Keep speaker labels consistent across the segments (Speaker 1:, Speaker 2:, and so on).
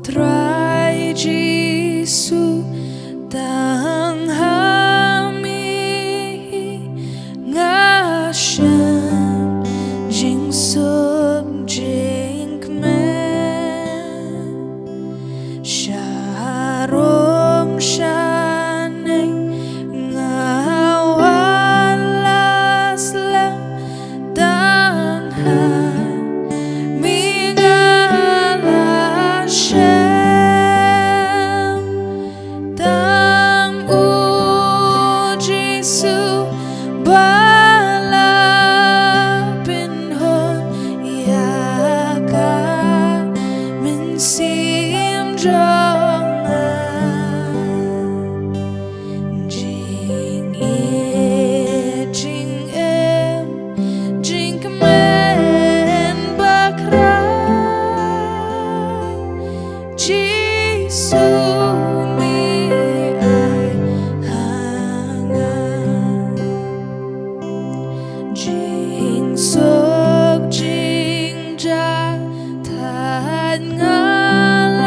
Speaker 1: Trai Jisu Tang Ngashan Jisu.K Sharom Shanay Ngawalas lang Tanghan Mingala Shem Tang Jisu Bala Pinhon Yaka Minsim Jisu mi ai hangan Jing sok jing ja Tan ngalawan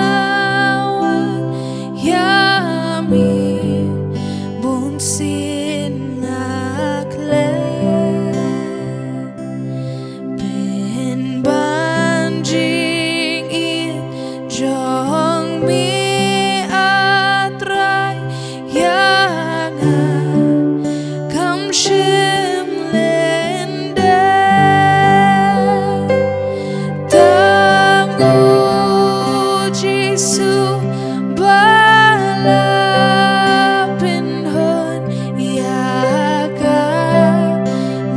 Speaker 1: Yami Bun sin ngakle Bin ban jing in Jong mi atrai Yanga Kam shim lende Tang Jisu Bala Pinhon Yaka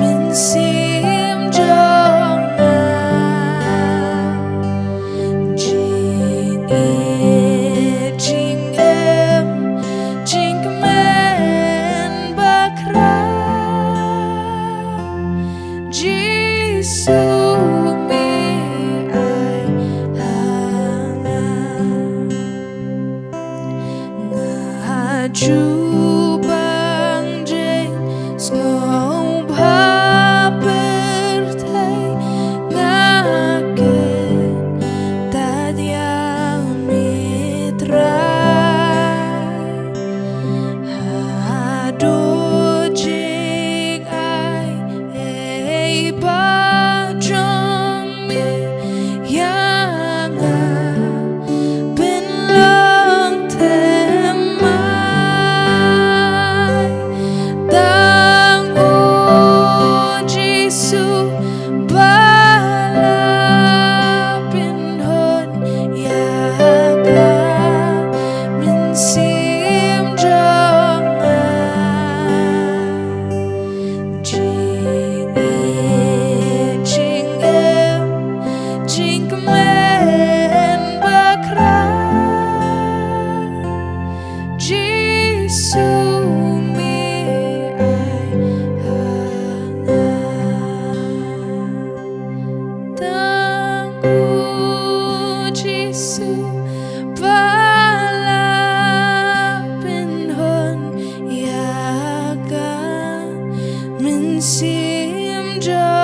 Speaker 1: Minsim Jonga Jisu mi ai hangan Ngaju bang jeng Ngong ba pertai Ngaken Tad yang mitra Hado jing ai Ba jong mi yang bên lăng thêm mai Tang Jisu Bala Pinhon Yaka Minsim Jonga Jisu mi ai hangan Tang Jisu Bala Pinhon Yaka Minsim Jonga